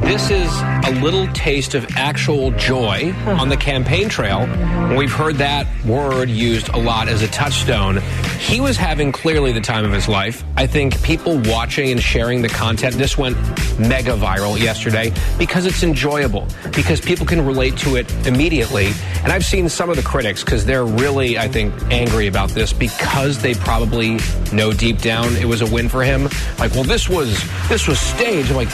This is a little taste of actual joy on the campaign trail. We've heard that word used a lot as a touchstone. He was having clearly the time of his life. I think people watching and sharing the content, this went mega viral yesterday because it's enjoyable, because people can relate to it immediately. And I've seen some of the critics because they're really, I think, angry about this because they probably know deep down it was a win for him. Like, well, this was staged. I'm like,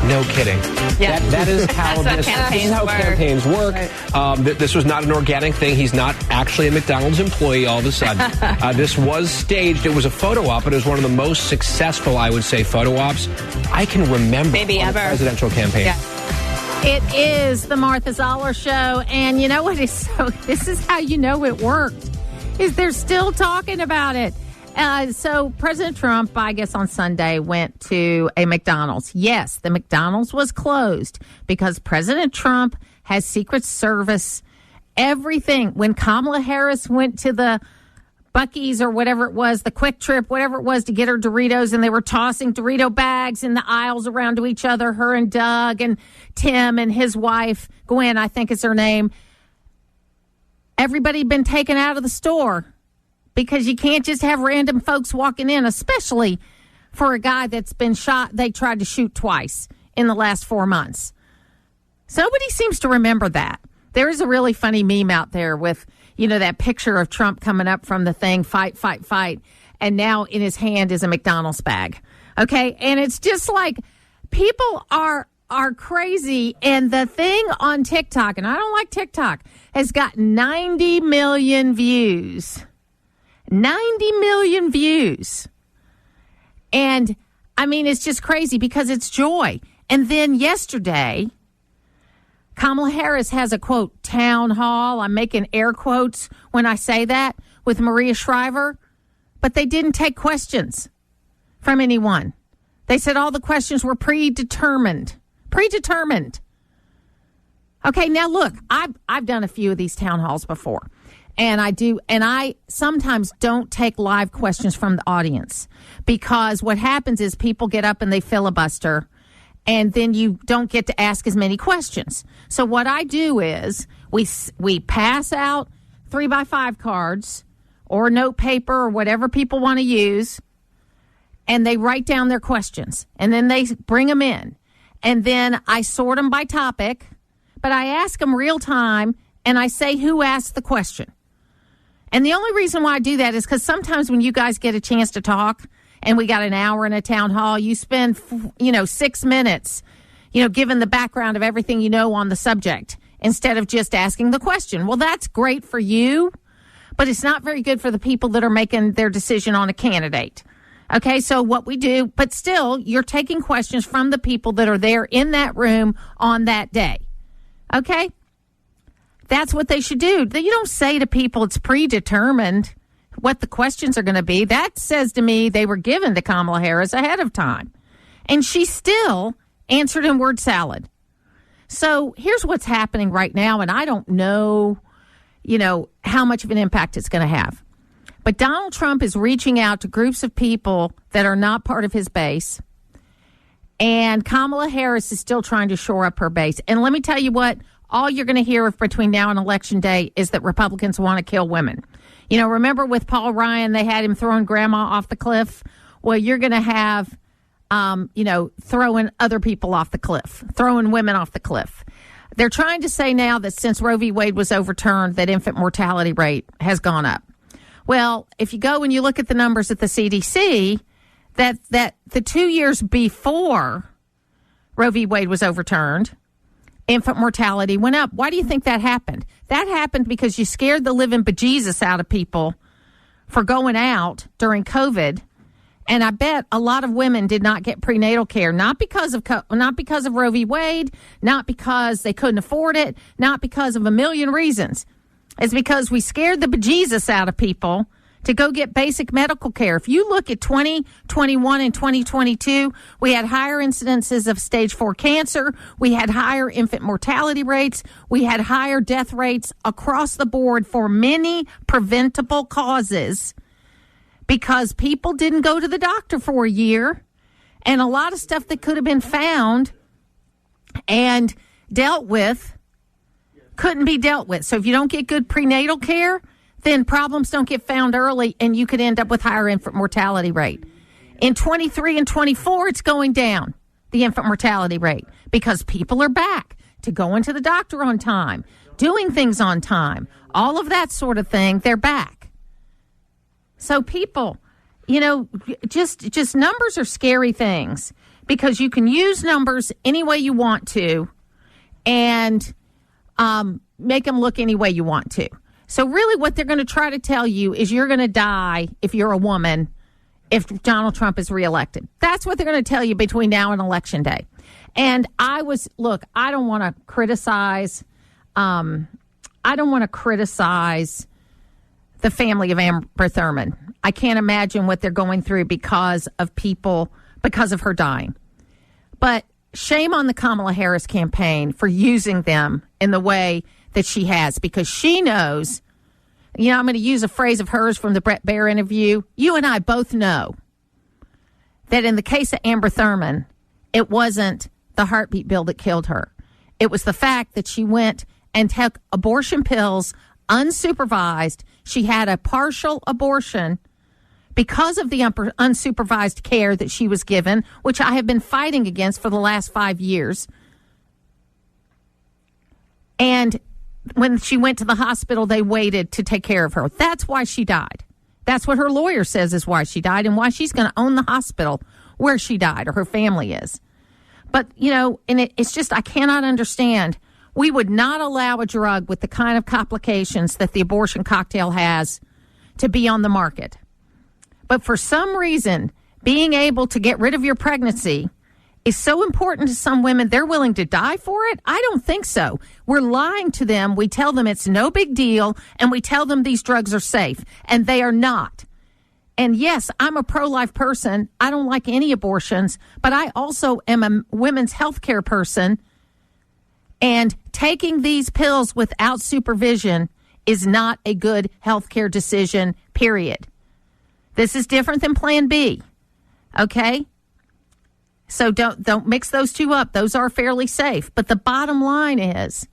no kidding. Yeah. That is how campaigns work. Right. This was not an organic thing. He's not actually a McDonald's employee all of a sudden. This was staged. It was a photo op, but it was one of the most successful, I would say, photo ops I can remember maybe on ever. A presidential campaign. Yeah. It is the Martha Zoller Show, and you know what? This is how you know it worked, is they're still talking about it. So President Trump, I guess on Sunday, went to a McDonald's. Yes, the McDonald's was closed because President Trump has Secret Service, everything. When Kamala Harris went to the Buc-ee's or whatever it was, the Quick Trip, whatever it was, to get her Doritos, and they were tossing Dorito bags in the aisles around to each other, her and Doug and Tim and his wife, Gwen, I think is her name. Everybody had been taken out of the store because you can't just have random folks walking in, especially for a guy that's been shot. They tried to shoot twice in the last 4 months. Nobody seems to remember that. There is a really funny meme out there with, that picture of Trump coming up from the thing, fight, fight, fight. And now in his hand is a McDonald's bag. Okay. And it's just like people are crazy. And the thing on TikTok, and I don't like TikTok, has got 90 million views. 90 million views. And I mean, it's just crazy because it's joy. And then yesterday, Kamala Harris has a, quote, town hall. I'm making air quotes when I say that, with Maria Shriver. But they didn't take questions from anyone. They said all the questions were predetermined. Predetermined. Okay, now look, I've done a few of these town halls before. And I sometimes don't take live questions from the audience, because what happens is people get up and they filibuster, and then you don't get to ask as many questions. So what I do is we pass out 3x5 cards or note paper or whatever people want to use, and they write down their questions, and then they bring them in. And then I sort them by topic, but I ask them real time, and I say who asked the question. And the only reason why I do that is because sometimes when you guys get a chance to talk and we got an hour in a town hall, you spend, 6 minutes, giving the background of everything you know on the subject instead of just asking the question. Well, that's great for you, but it's not very good for the people that are making their decision on a candidate. Okay, so what we do, but still, you're taking questions from the people that are there in that room on that day. Okay? That's what they should do. You don't say to people it's predetermined what the questions are going to be. That says to me they were given to Kamala Harris ahead of time. And she still answered in word salad. So here's what's happening right now, and I don't know, how much of an impact it's going to have. But Donald Trump is reaching out to groups of people that are not part of his base. And Kamala Harris is still trying to shore up her base. And let me tell you what, all you're going to hear between now and Election Day is that Republicans want to kill women. Remember with Paul Ryan, they had him throwing grandma off the cliff? Well, you're going to have, throwing other people off the cliff, throwing women off the cliff. They're trying to say now that since Roe v. Wade was overturned, that infant mortality rate has gone up. Well, if you go and you look at the numbers at the CDC, that the 2 years before Roe v. Wade was overturned, infant mortality went up. Why do you think that happened? That happened because you scared the living bejesus out of people for going out during COVID. And I bet a lot of women did not get prenatal care, not because of Roe v. Wade, not because they couldn't afford it, not because of a million reasons. It's because we scared the bejesus out of people to go get basic medical care. If you look at 2021 and 2022, we had higher incidences of stage 4 cancer. We had higher infant mortality rates. We had higher death rates across the board for many preventable causes because people didn't go to the doctor for a year, and a lot of stuff that could have been found and dealt with couldn't be dealt with. So if you don't get good prenatal care, then problems don't get found early, and you could end up with higher infant mortality rate. In 23 and 24, it's going down, the infant mortality rate, because people are back to going to the doctor on time, doing things on time, all of that sort of thing. They're back. So people, just numbers are scary things, because you can use numbers any way you want to and make them look any way you want to. So really what they're going to try to tell you is you're going to die if you're a woman if Donald Trump is reelected. That's what they're going to tell you between now and Election Day. And I don't want to criticize the family of Amber Thurman. I can't imagine what they're going through because of her dying. But shame on the Kamala Harris campaign for using them in the way that she has, because she knows, I'm going to use a phrase of hers from the Bret Baier interview. You and I both know that in the case of Amber Thurman, it wasn't the heartbeat bill that killed her. It was the fact that she went and took abortion pills unsupervised. She had a partial abortion because of the unsupervised care that she was given, which I have been fighting against for the last 5 years. And when she went to the hospital, they waited to take care of her. That's why she died. That's what her lawyer says is why she died, and why she's going to own the hospital where she died, or her family is. But, and it's just, I cannot understand. We would not allow a drug with the kind of complications that the abortion cocktail has to be on the market. But for some reason, being able to get rid of your pregnancy is so important to some women, they're willing to die for it? I don't think so. We're lying to them. We tell them it's no big deal, and we tell them these drugs are safe, and they are not. And yes, I'm a pro-life person. I don't like any abortions, but I also am a women's health care person. And taking these pills without supervision is not a good health care decision, period. This is different than Plan B, okay? So don't mix those two up. Those are fairly safe. But the bottom line is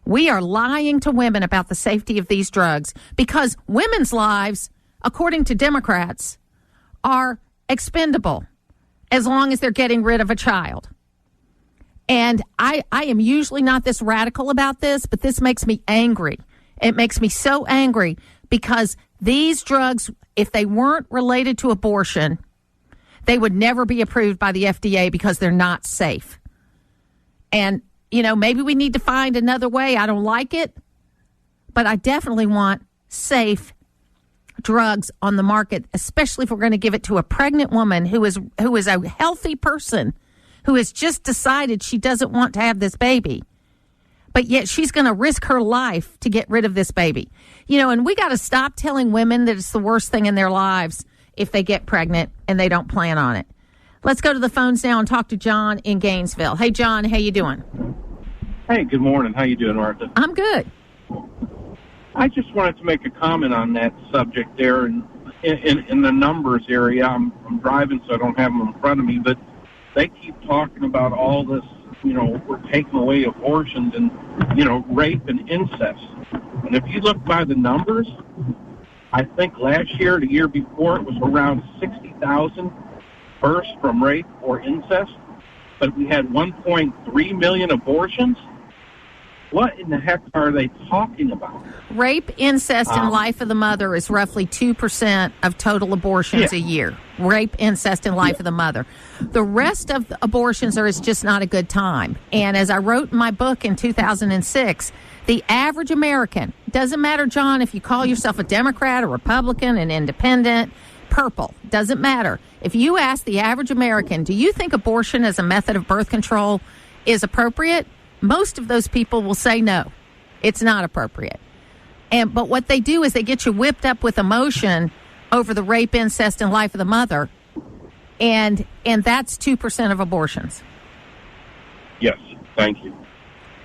we are lying to women about the safety of these drugs, because women's lives, according to Democrats, are expendable as long as they're getting rid of a child. And I am usually not this radical about this, but this makes me angry. It makes me so angry, because these drugs, if they weren't related to abortion, they would never be approved by the FDA because they're not safe. And, maybe we need to find another way. I don't like it, but I definitely want safe drugs on the market, especially if we're going to give it to a pregnant woman who is a healthy person, who has just decided she doesn't want to have this baby, but yet she's going to risk her life to get rid of this baby. And we got to stop telling women that it's the worst thing in their lives if they get pregnant and they don't plan on it. Let's go to the phones now and talk to John in Gainesville. Hey, John, how you doing? Hey, good morning. How you doing, Martha? I'm good. I just wanted to make a comment on that subject there. In the numbers area, I'm driving, so I don't have them in front of me, but they keep talking about all this, we're taking away abortions and, rape and incest. And if you look by the numbers, I think last year, the year before, it was around 60,000 births from rape or incest, but we had 1.3 million abortions. What in the heck are they talking about? Rape, incest, and life of the mother is roughly 2% of total abortions a year. Rape, incest, and life of the mother. The rest of the abortions is just not a good time. And as I wrote in my book in 2006, the average American, doesn't matter, John, if you call yourself a Democrat, a Republican, an independent, purple, doesn't matter. If you ask the average American, do you think abortion as a method of birth control is appropriate? Most of those people will say no, it's not appropriate. But what they do is they get you whipped up with emotion over the rape, incest, and life of the mother, and that's 2% of abortions. Yes, thank you.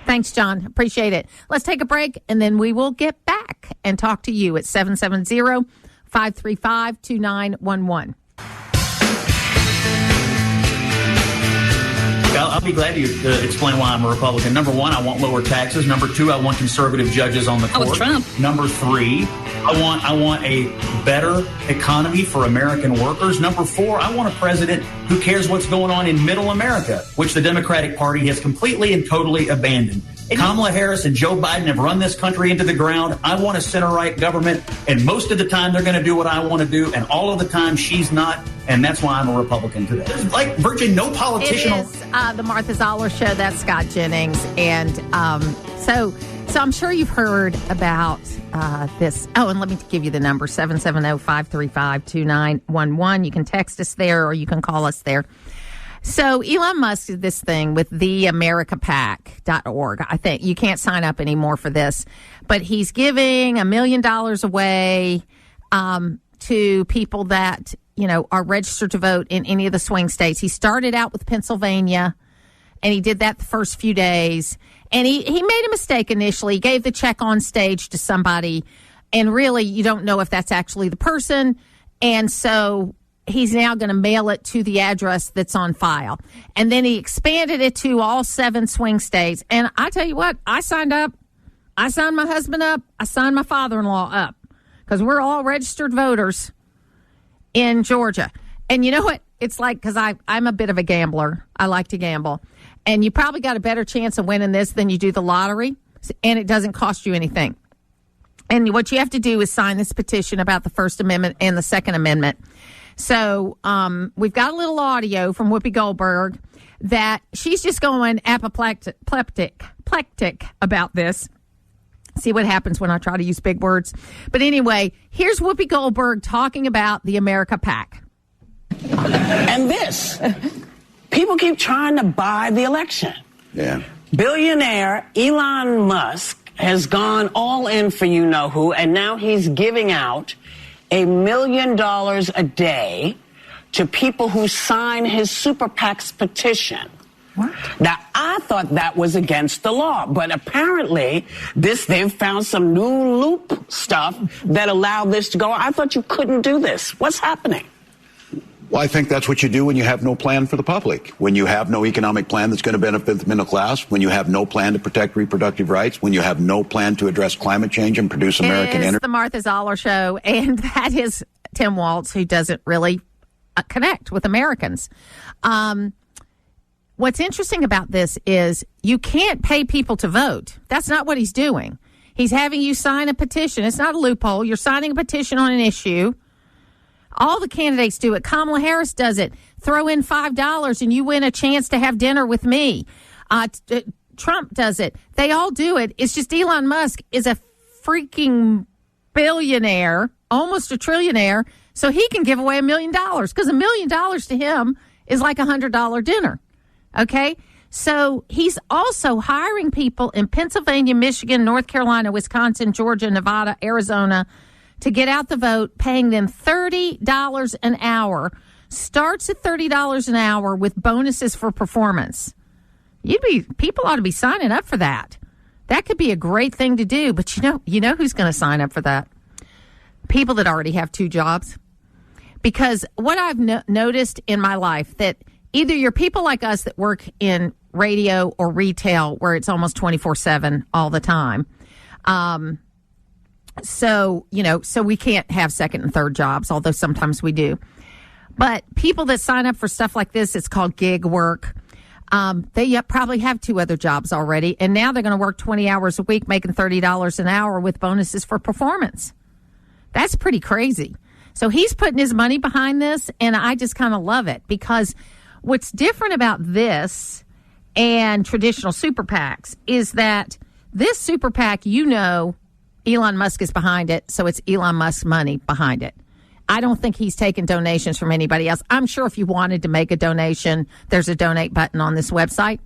Thanks, John. Appreciate it. Let's take a break, and then we will get back and talk to you at 888-535-2911. I'll be glad to explain why I'm a Republican. Number one, I want lower taxes. Number two, I want conservative judges on the court. With Trump. Number three, I want a better economy for American workers. Number four, I want a president who cares what's going on in middle America, which the Democratic Party has completely and totally abandoned. Kamala Harris and Joe Biden have run this country into the ground. I want a center-right government, and most of the time they're going to do what I want to do, and all of the time she's not, and that's why I'm a Republican today. There's like virtually no politician. It is the Martha Zoller Show. That's Scott Jennings, and so I'm sure you've heard about this. Oh, and let me give you the number, 770-535-2911. You can text us there or you can call us there. So Elon Musk did this thing with theamericapac.org. I think you can't sign up anymore for this, but he's giving $1 million away to people that, are registered to vote in any of the swing states. He started out with Pennsylvania, and he did that the first few days. And he made a mistake initially. He gave the check on stage to somebody, and really you don't know if that's actually the person. And so he's now going to mail it to the address that's on file. And then he expanded it to all 7 swing states. And I tell you what, I signed up. I signed my husband up. I signed my father-in-law up because we're all registered voters in Georgia. And you know what? It's like, because I'm a bit of a gambler. I like to gamble. And you probably got a better chance of winning this than you do the lottery. And it doesn't cost you anything. And what you have to do is sign this petition about the First Amendment and the Second Amendment. So we've got a little audio from Whoopi Goldberg that she's just going apoplectic about this. See what happens when I try to use big words. But anyway, here's Whoopi Goldberg talking about the America PAC. And this, people keep trying to buy the election. Yeah. Billionaire Elon Musk has gone all in for you-know-who, and now he's giving out $1 million a day to people who sign his super PAC's petition. What? Now, I thought that was against the law, but apparently they've found some new loop stuff that allow this to go. I thought you couldn't do this. What's happening? Well, I think that's what you do when you have no plan for the public, when you have no economic plan that's going to benefit the middle class, when you have no plan to protect reproductive rights, when you have no plan to address climate change and produce American energy. It's the Martha Zoller Show, and that is Tim Waltz, who doesn't really connect with Americans. What's interesting about this is you can't pay people to vote. That's not what he's doing. He's having you sign a petition. It's not a loophole. You're signing a petition on an issue. All the candidates do it. Kamala Harris does it. Throw in $5 and you win a chance to have dinner with me. Trump does it. They all do it. It's just Elon Musk is a freaking billionaire, almost a trillionaire, so he can give away $1 million because $1 million to him is like $100 dinner. Okay? So he's also hiring people in Pennsylvania, Michigan, North Carolina, Wisconsin, Georgia, Nevada, Arizona to get out the vote, paying them $30 an hour. Starts at $30 an hour with bonuses for performance. People ought to be signing up for that. That could be a great thing to do, but you know who's going to sign up for that? People that already have 2 jobs. Because what I've noticed in my life, that either you're people like us that work in radio or retail where it's almost 24/7 all the time. So we can't have second and third jobs, although sometimes we do. But people that sign up for stuff like this, it's called gig work. They probably have 2 other jobs already. And now they're going to work 20 hours a week, making $30 an hour with bonuses for performance. That's pretty crazy. So he's putting his money behind this, and I just kind of love it, because what's different about this and traditional super PACs is that this super PAC, Elon Musk is behind it, so it's Elon Musk's money behind it. I don't think he's taking donations from anybody else. I'm sure if you wanted to make a donation, there's a donate button on this website.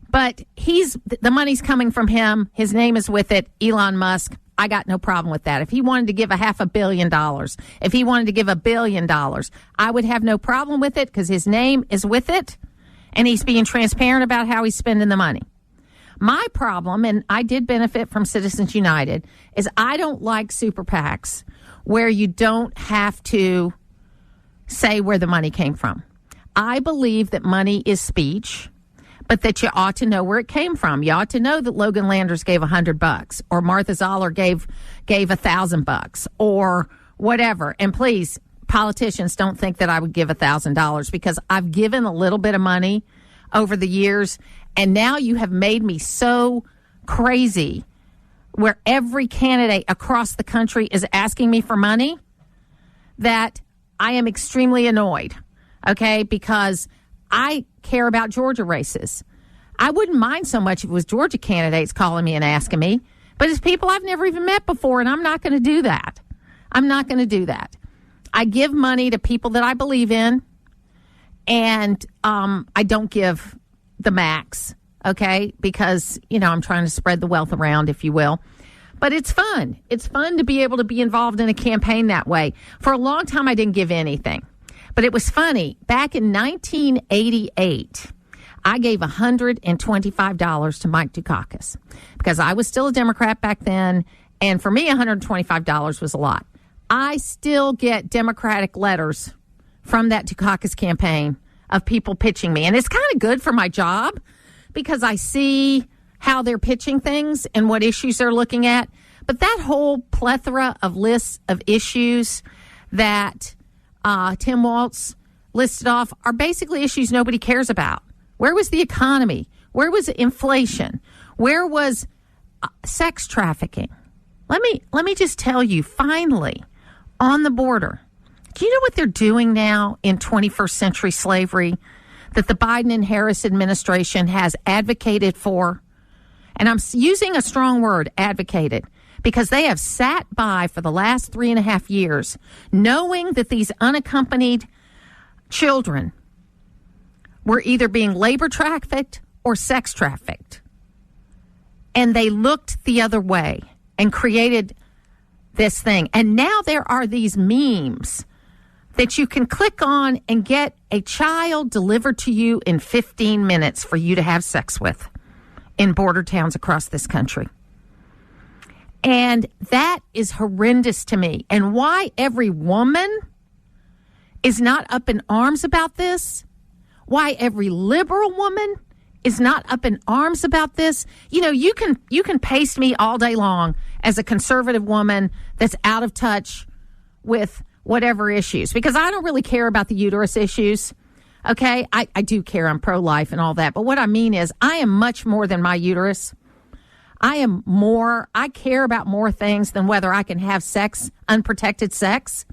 But the money's coming from him. His name is with it, Elon Musk. I got no problem with that. If he wanted to give $500 million, if he wanted to give $1 billion, I would have no problem with it because his name is with it and he's being transparent about how he's spending the money. My problem, and I did benefit from Citizens United, is I don't like super PACs where you don't have to say where the money came from. I believe that money is speech, but that you ought to know where it came from. You ought to know that Logan Landers gave $100 or Martha Zoller gave $1,000 or whatever. And please, politicians, don't think that I would give $1,000 because I've given a little bit of money over the years, and now you have made me so crazy where every candidate across the country is asking me for money that I am extremely annoyed, okay, because I care about Georgia races. I wouldn't mind so much if it was Georgia candidates calling me and asking me, but it's people I've never even met before, and I'm not going to do that. I'm not going to do that. I give money to people that I believe in, and I don't give the max, okay, because, you know, I'm trying to spread the wealth around, if you will. But it's fun. It's fun to be able to be involved in a campaign that way. For a long time, I didn't give anything. But it was funny. Back in 1988, I gave $125 to Mike Dukakis because I was still a Democrat back then. And for me, $125 was a lot. I still get Democratic letters from that Dukakis campaign of people pitching me. And it's kind of good for my job because I see how they're pitching things and what issues they're looking at. But that whole plethora of lists of issues that Tim Walz listed off are basically issues nobody cares about. Where was the economy? Where was inflation? Where was sex trafficking? Let me just tell you, finally, on the border, do you know what they're doing now in 21st century slavery that the Biden and Harris administration has advocated for? And I'm using a strong word, advocated, because they have sat by for the last 3.5 years, knowing that these unaccompanied children were either being labor trafficked or sex trafficked. And they looked the other way and created this thing. And now there are these memes that you can click on and get a child delivered to you in 15 minutes for you to have sex with in border towns across this country. And that is horrendous to me. And why every woman is not up in arms about this, why every liberal woman is not up in arms about this. You know, you can paste me all day long as a conservative woman that's out of touch with whatever issues, because I don't really care about the uterus issues. Okay, I do care. I'm pro-life and all that. But what I mean is I am much more than my uterus. I care about more things than whether I can have sex, unprotected sex.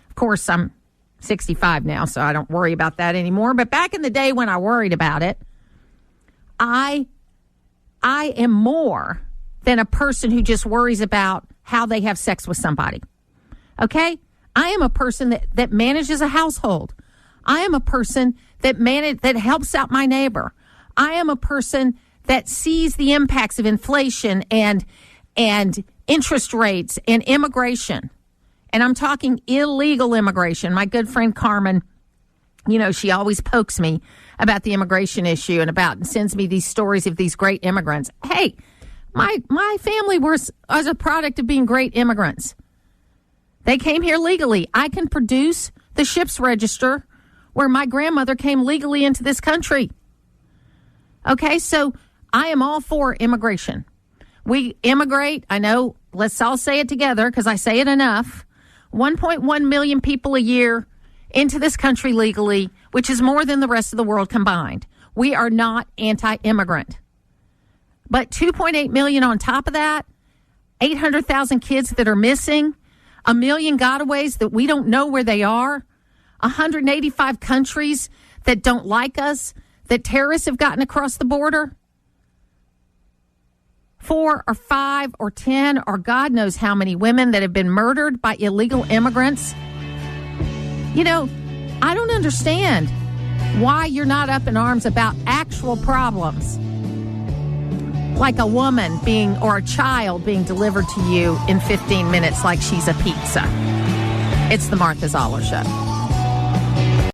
Of course, I'm 65 now, so I don't worry about that anymore. But back in the day when I worried about it, I am more than a person who just worries about how they have sex with somebody. Okay? I am a person that manages a household. I am a person that helps out my neighbor. I am a person that sees the impacts of inflation and interest rates and immigration. And I'm talking illegal immigration. My good friend Carmen, you know, she always pokes me about the immigration issue and sends me these stories of these great immigrants. Hey, my family was a product of being great immigrants. They came here legally. I can produce the ship's register where my grandmother came legally into this country. Okay, so I am all for immigration. We immigrate, I know, let's all say it together because I say it enough, 1.1 million people a year into this country legally, which is more than the rest of the world combined. We are not anti-immigrant. But 2.8 million on top of that, 800,000 kids that are missing, 1 million gotaways that we don't know where they are, 185 countries that don't like us, that terrorists have gotten across the border, 4 or 5 or 10 or God knows how many women that have been murdered by illegal immigrants. You know, I don't understand why you're not up in arms about actual problems, like a woman or a child being delivered to you in 15 minutes like she's a pizza. It's the Martha Zoller Show.